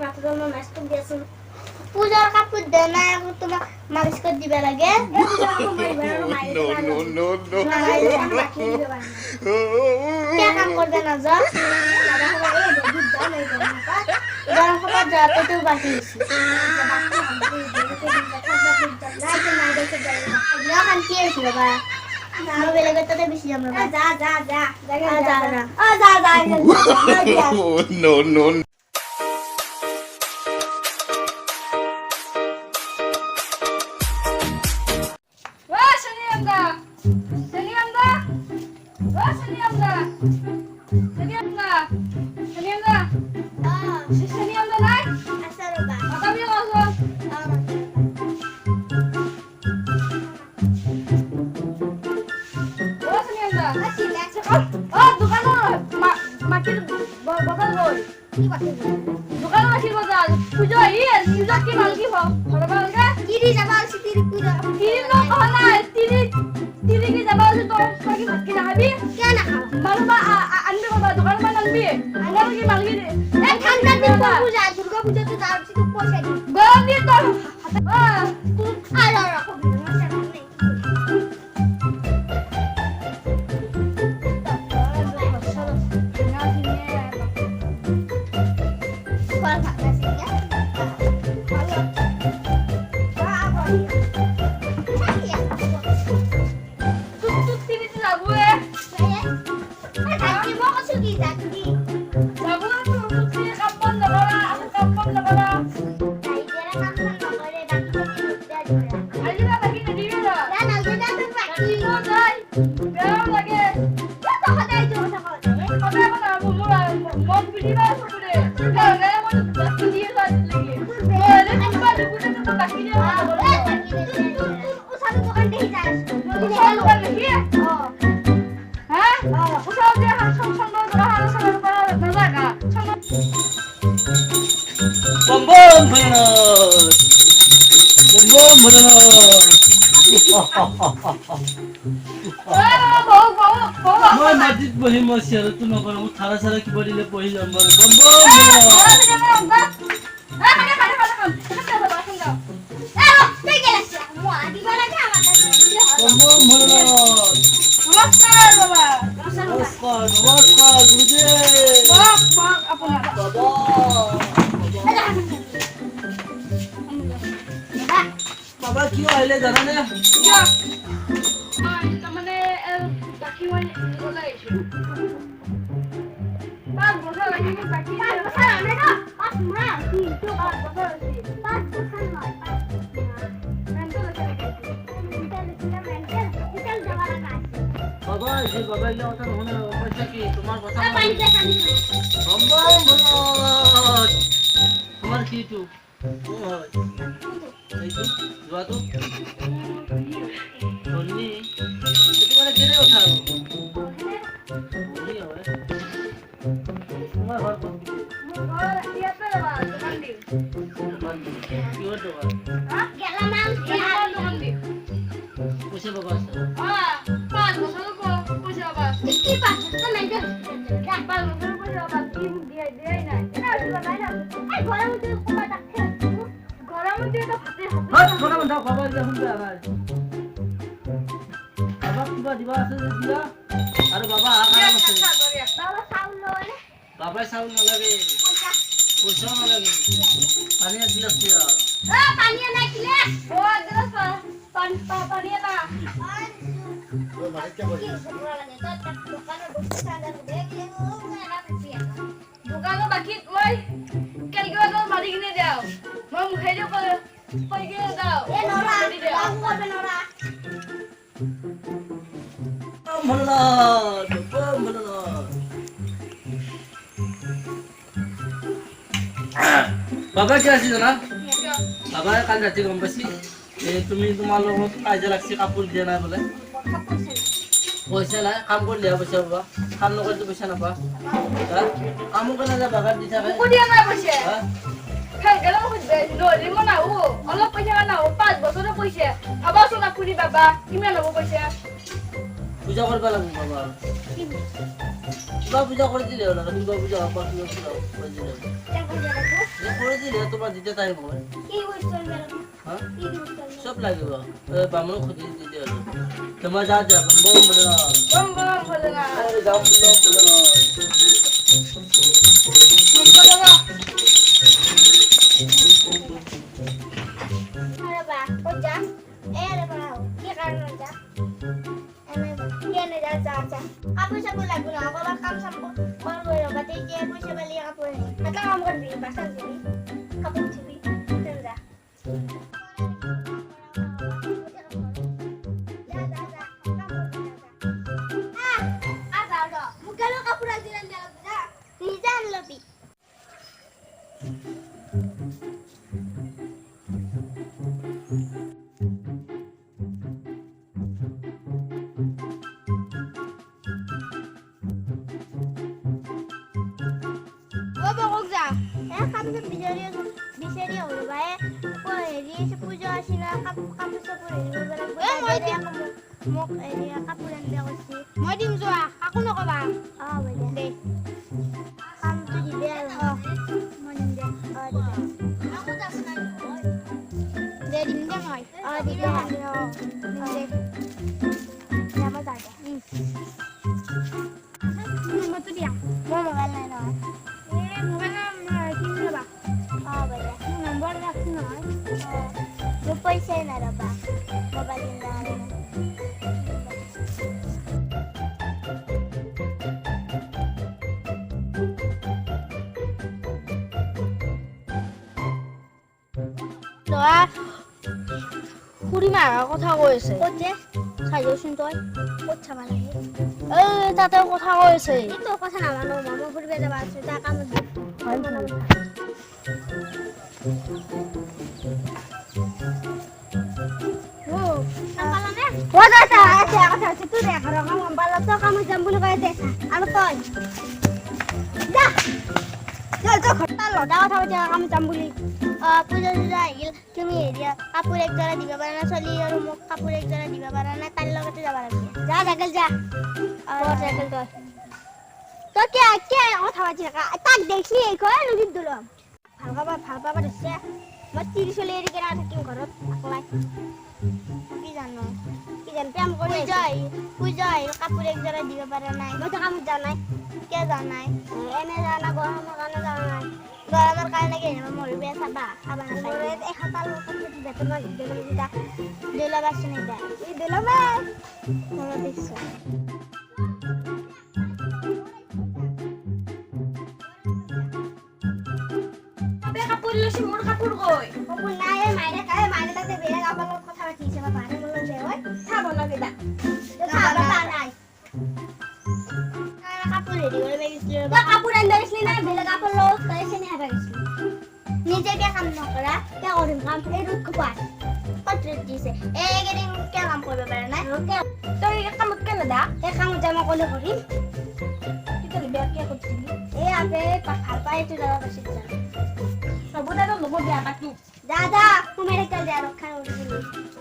মাথাটো মই মাছটো দিয়াচোন পূজাৰ কাপোৰ দে নাই আকৌ তোমাক মালিচ কৰি দিব লাগে কিয় কাম কৰবে নাযাওঁ যাওঁতেতো বাকী শান্তি আহিছে ৰবা মই বেলেগৰ তাতে বেছি যাম ৰবা যা মই মাটিত বহি মই চেয়াৰতো নকৰো মই খাৰা চাৰা কিবা দিলে বহি যাম বাৰু নমস্কাৰ বাবা কিয় আহিলে জানানে বাবা ইয়া কথা নহনে পয়সা কি তোমার কথা তোমার কি তো এইটো যোৱাটো ধনী এটো মানে কেনে কথা ধনী হয় তোমাৰ ঘৰ কোন মোৰ ঘৰ ইয়াতে ৰবা দোকান দিও কিহৰ দোকান গেলামাল দোকান দিও পইচা বাবা আছে 5 বছৰ পইচা বাবা কি 5 বছৰ নাই দে 5 বছৰ পইচা বাবা কি দিয়ে নাই না নাই না এই ঘৰৰ মধ্যে কোমা থাকে ঘৰৰ মধ্যে তো ভাতে খবৰ দিয়া শুনবা বাবা কিবা দিবা আছে দিয়া আৰু বাবা আকাম আছে বাবা চাউল লয় বাবা চাউল নালাগে পইচা নালাগে পানী গিলাস দিয়া পানী নাই গিলাস গিলাস পানী না ও মানে কি বলি দোকানের বস্তু সাদা দে গিয়ে ও না পিয়া দোকানের বাকি ওই কেলকে তো মারি কিনে দাও মই মুখে যে কই কিনে দাও এ নরা কাম করবে নরা মল্লা বাবা কি আছে জানা বাবা কাল রাতে গম পাইছি তুমি তোমার লগত কাজে লাগছে কাপড় দিয়া নাই বলে পয়সা নাই কাম করে দিয়া পয়সা বাবা কাম নকরে তো পয়সা নাপা কাম করে না বাবা দি থাকে দিয়া নাই পয়সা হ্যাঁ গেল লরি মনা ও অলপ পয়সা না ও 5 বছরের পয়সা আবার সোনা পুরি বাবা কিমে লব পয়সা পূজা করবা লাগবে বাবা কিবা পূজা করে দিলে না কিবা পূজা করে দিলে করে দিলে তোমার দিতে তাই মই কি বস্তু আনবে হ্যাঁ কি বস্তু আনবে সব লাগিব বামুণ খুঁজি দিতে হবে তোমার যা যা বম বলে না বম বম বলে না আরে যাও বলে না আরে বা ও যা আরে বা কি কারণ যা এনে কেনে যা যা যা আপু সব লাগবে না বাবা কাম সব করব বাতে যে পয়সা বালি কাপড় নেই এটা কাম করবি বাসন দিবি কাপড় দিবি চল যা মই দিম যোৱা আকৌ নকবা দে কামটো দিবি আৰু মই দিম দে দে দিম দে মই দিবি দিম দে যাব যা দে নম্বৰটো দিয়া মোৰ মোবাইল নাই নহয় মোবাইল কিনি ল'বা বাইদে নম্বৰ ৰাখছি নহয় মোৰ পইচাই নাই ৰ'বা মোবাইল কিনা খুড়ীমাৰ কথা কৈ আছে ক'ত যে চাই যাওচোন তই ক'ত চাব লাগে এই তাতে কথা কৈ আছে এইটো কথা নামানো মামা ফুৰিব যাব আছে তাৰ কামত যাম বুলি কৈ আছে আৰু তই লদা কথা পাতি কামত যাম বুলি পূজা চূজা আহিল তুমি হেৰিয়া কাপোৰ একযোৰা দিব পাৰা না ছোৱালী আৰু মোক কাপোৰ একযোৰা দিব পাৰা না তাইৰ লগতে যাব লাগে যা চাইকেল যা চাইকেল তই কিয় কথা পাতি থাকা তাক দেখি কয় নদীত দলম ভাল পাবা দিছে মই তিৰি চলি এৰি কেনে থাকিম ঘৰত অকলাই কি জানো প্ৰেম কৰি পূজা আহিল কাপোৰ একযোৰা দিব পাৰা নাই মইতো কামত যোৱা নাই কিয় যোৱা নাই এনে যোৱা নাই গৰমৰ কাৰণে যোৱা নাই গৰমৰ কাৰণে কি মৰি বেয়া চাবা খাবা নাপায় এসপ্তাহ বেতনৰ দৌলা বাচোন এতিয়া এই দৌলাবা মনত দিছো কাপোৰ লৈছো মোৰ কাপোৰ কৈ কাপোৰ নাই মাইনে তাতে বেলেগ আমাৰ লগত কথা পাতিছে বাবা মোৰ যে হয় চাব নগিবা চাব নাই কাপোৰ হেৰি কৰিব গৈছিলো কাপোৰ আনিব গৈছিলি না বেলেগ কাপোৰ লগত তই চেনি খাব গৈছিলি নিজেকে কাম নকৰা কিয় কৰিম কাম এই ৰ'দ খোৱা ক'ত ৰ'দ দিছে এইকেইদিন কিয় কাম কৰিব পৰা নাই তই কামত কেনে দা এই কামত যাম অকলে কৰিম তেতিয়া বেয়া কিয় কৰিছিলি এই আপে ভাল পাই এইটো যাব পাইছিল যা হ'ব দাদা ল'ব বেয়া পাতি যা সোমাই থাকিল দে ৰক্ষা কৰিছিলি